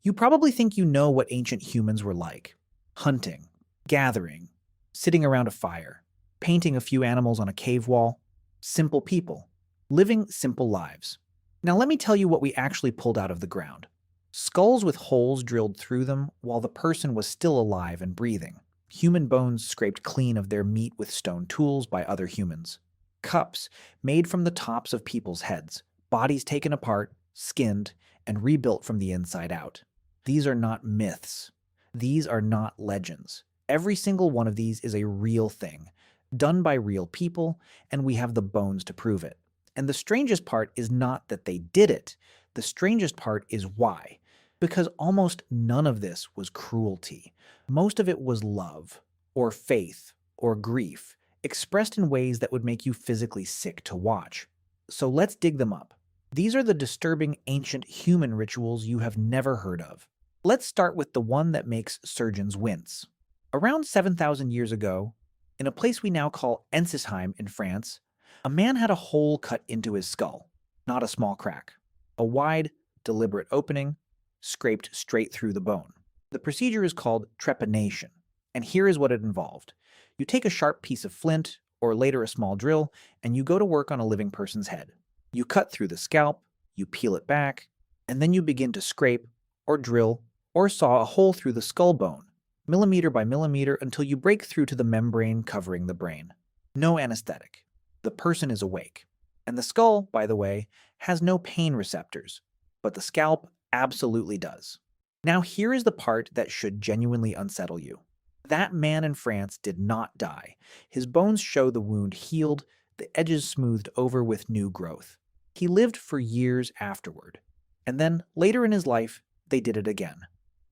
You probably think you know what ancient humans were like: hunting, gathering, sitting around a fire, painting a few animals on a cave wall. Simple people, living simple lives. Now, let me tell you what we actually pulled out of the ground: skulls with holes drilled through them while the person was still alive and breathing. Human bones scraped clean of their meat with stone tools by other humans. Cups made from the tops of people's heads, bodies taken apart, skinned, and rebuilt from the inside out. These are not myths. These are not legends. Every single one of these is a real thing, done by real people, and we have the bones to prove it. And the strangest part is not that they did it. The strangest part is why. Because almost none of this was cruelty. Most of it was love, or faith, or grief, expressed in ways that would make you physically sick to watch. So let's dig them up. These are the disturbing ancient human rituals you have never heard of. Let's start with the one that makes surgeons wince. Around 7,000 years ago, in a place we now call Ancestor in France, a man had a hole cut into his skull, not a small crack. A wide, deliberate opening, scraped straight through the bone. The procedure is called trepanation, and here is what it involved. You take a sharp piece of flint, or later a small drill, and you go to work on a living person's head. You cut through the scalp, you peel it back, and then you begin to scrape, or drill, or saw a hole through the skull bone, millimeter by millimeter, until you break through to the membrane covering the brain. No anesthetic. The person is awake. And the skull, by the way, has no pain receptors, but the scalp absolutely does. Now here is the part that should genuinely unsettle you. That man in France did not die. His bones show the wound healed, the edges smoothed over with new growth. He lived for years afterward. And then, later in his life, they did it again.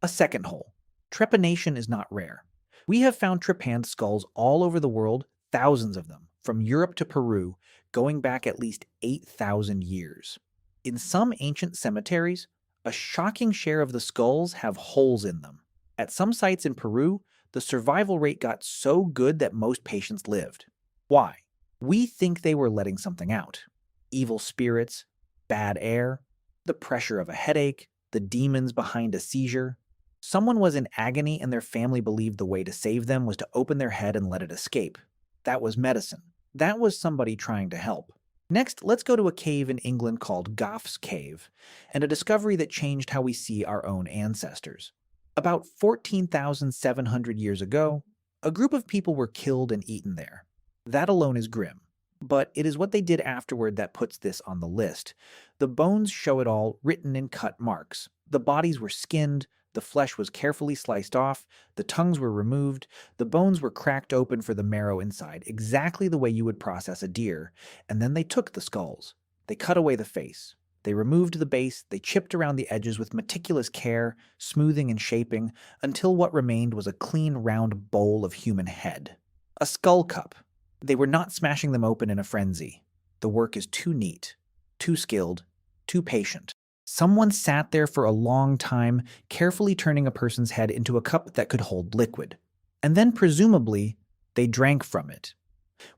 A second hole. Trepanation is not rare. We have found trepanned skulls all over the world, thousands of them, from Europe to Peru, going back at least 8,000 years. In some ancient cemeteries, a shocking share of the skulls have holes in them. At some sites in Peru, the survival rate got so good that most patients lived. Why? We think they were letting something out. Evil spirits, bad air, the pressure of a headache, the demons behind a seizure. Someone was in agony and their family believed the way to save them was to open their head and let it escape. That was medicine. That was somebody trying to help. Next, let's go to a cave in England called Gough's Cave, and a discovery that changed how we see our own ancestors. About 14,700 years ago, a group of people were killed and eaten there. That alone is grim. But it is what they did afterward that puts this on the list. The bones show it all, written in cut marks. The bodies were skinned, the flesh was carefully sliced off, the tongues were removed, the bones were cracked open for the marrow inside, exactly the way you would process a deer, and then they took the skulls. They cut away the face. They removed the base, they chipped around the edges with meticulous care, smoothing and shaping, until what remained was a clean, round bowl of human head. A skull cup. They were not smashing them open in a frenzy. The work is too neat, too skilled, too patient. Someone sat there for a long time, carefully turning a person's head into a cup that could hold liquid. And then, presumably, they drank from it.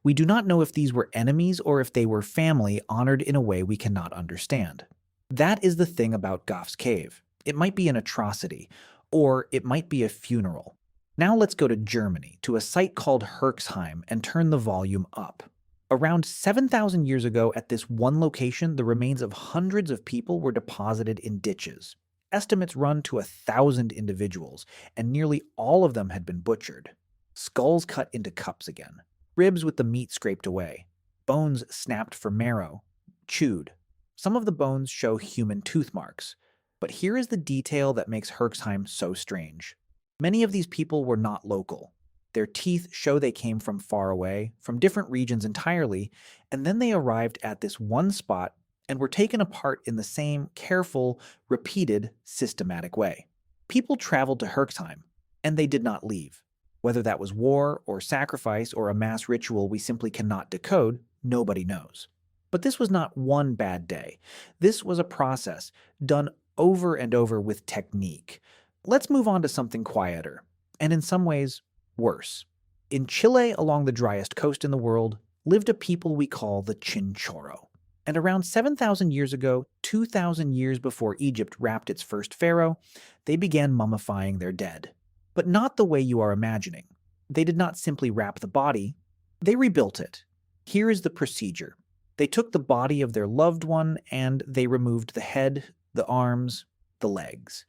We do not know if these were enemies or if they were family honored in a way we cannot understand. That is the thing about Gough's Cave. It might be an atrocity, or it might be a funeral. Now let's go to Germany, to a site called Herxheim, and turn the volume up. Around 7,000 years ago, at this one location, the remains of hundreds of people were deposited in ditches. Estimates run to 1,000 individuals, and nearly all of them had been butchered. Skulls cut into cups again, ribs with the meat scraped away, bones snapped for marrow, chewed. Some of the bones show human tooth marks. But here is the detail that makes Herxheim so strange. Many of these people were not local. Their teeth show they came from far away, from different regions entirely, and then they arrived at this one spot and were taken apart in the same careful, repeated, systematic way. People traveled to Herxheim, and they did not leave. Whether that was war or sacrifice or a mass ritual we simply cannot decode, nobody knows. But this was not one bad day. This was a process done over and over with technique. Let's move on to something quieter, and in some ways, worse. In Chile, along the driest coast in the world, lived a people we call the Chinchorro. And around 7,000 years ago, 2,000 years before Egypt wrapped its first pharaoh, they began mummifying their dead. But not the way you are imagining. They did not simply wrap the body, they rebuilt it. Here is the procedure. They took the body of their loved one and they removed the head, the arms, the legs.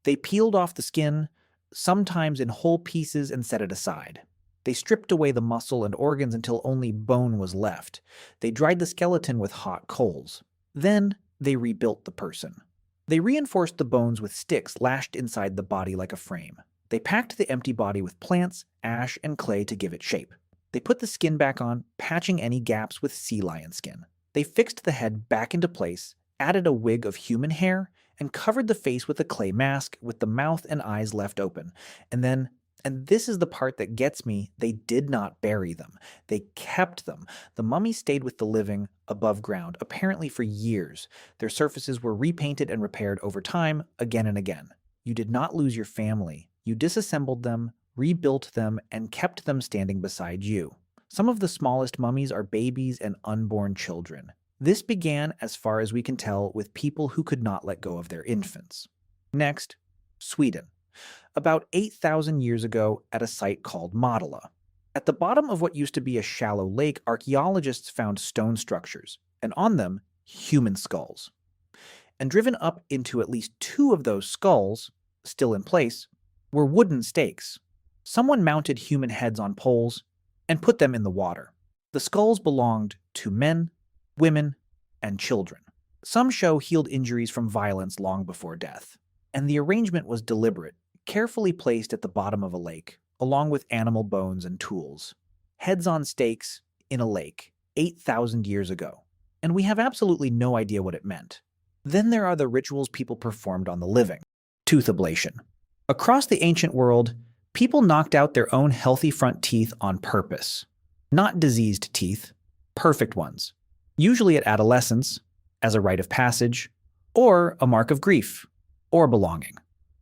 They peeled off the skin, sometimes in whole pieces, and set it aside. They stripped away the muscle and organs until only bone was left. They dried the skeleton with hot coals. Then they rebuilt the person. They reinforced the bones with sticks lashed inside the body like a frame. They packed the empty body with plants, ash, and clay to give it shape. They put the skin back on, patching any gaps with sea lion skin. They fixed the head back into place, added a wig of human hair, and covered the face with a clay mask with the mouth and eyes left open. And this is the part that gets me, they did not bury them. They kept them. The mummies stayed with the living above ground, apparently for years. Their surfaces were repainted and repaired over time, again and again. You did not lose your family. You disassembled them, rebuilt them, and kept them standing beside you. Some of the smallest mummies are babies and unborn children. This began, as far as we can tell, with people who could not let go of their infants. Next, Sweden. About 8,000 years ago at a site called Modala. At the bottom of what used to be a shallow lake, archaeologists found stone structures, and on them, human skulls. And driven up into at least 2 of those skulls, still in place, were wooden stakes. Someone mounted human heads on poles and put them in the water. The skulls belonged to men, women, and children. Some show healed injuries from violence long before death. And the arrangement was deliberate, carefully placed at the bottom of a lake, along with animal bones and tools. Heads on stakes in a lake, 8,000 years ago. And we have absolutely no idea what it meant. Then there are the rituals people performed on the living. Tooth ablation. Across the ancient world, people knocked out their own healthy front teeth on purpose. Not diseased teeth, perfect ones. Usually at adolescence, as a rite of passage, or a mark of grief, or belonging.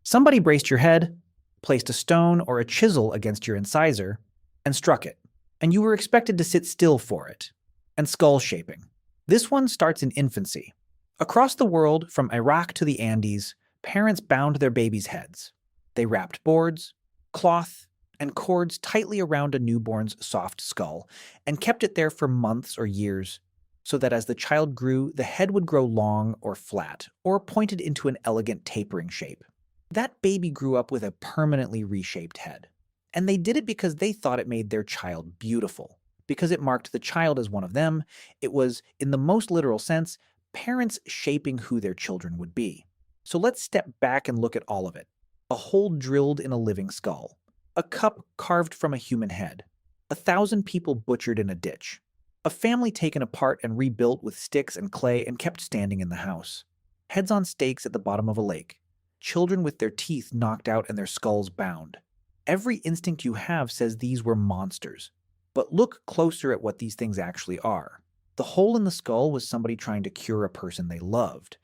Somebody braced your head, placed a stone or a chisel against your incisor, and struck it, and you were expected to sit still for it. And skull shaping. This one starts in infancy. Across the world, from Iraq to the Andes, parents bound their babies' heads. They wrapped boards, cloth, and cords tightly around a newborn's soft skull, and kept it there for months or years, so that as the child grew, the head would grow long or flat, or pointed into an elegant tapering shape. That baby grew up with a permanently reshaped head. And they did it because they thought it made their child beautiful. Because it marked the child as one of them, it was, in the most literal sense, parents shaping who their children would be. So let's step back and look at all of it. A hole drilled in a living skull. A cup carved from a human head. 1,000 people butchered in a ditch. A family taken apart and rebuilt with sticks and clay and kept standing in the house. Heads on stakes at the bottom of a lake. Children with their teeth knocked out and their skulls bound. Every instinct you have says these were monsters. But look closer at what these things actually are. The hole in the skull was somebody trying to cure a person they loved.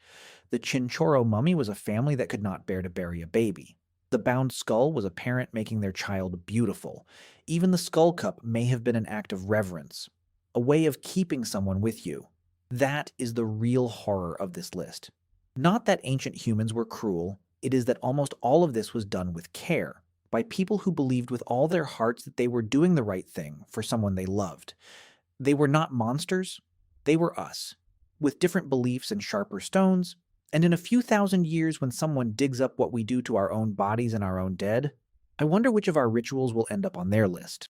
The Chinchorro mummy was a family that could not bear to bury a baby. The bound skull was a parent making their child beautiful. Even the skull cup may have been an act of reverence, a way of keeping someone with you. That is the real horror of this list. Not that ancient humans were cruel, it is that almost all of this was done with care, by people who believed with all their hearts that they were doing the right thing for someone they loved. They were not monsters, they were us, with different beliefs and sharper stones, and in a few thousand years when someone digs up what we do to our own bodies and our own dead, I wonder which of our rituals will end up on their list.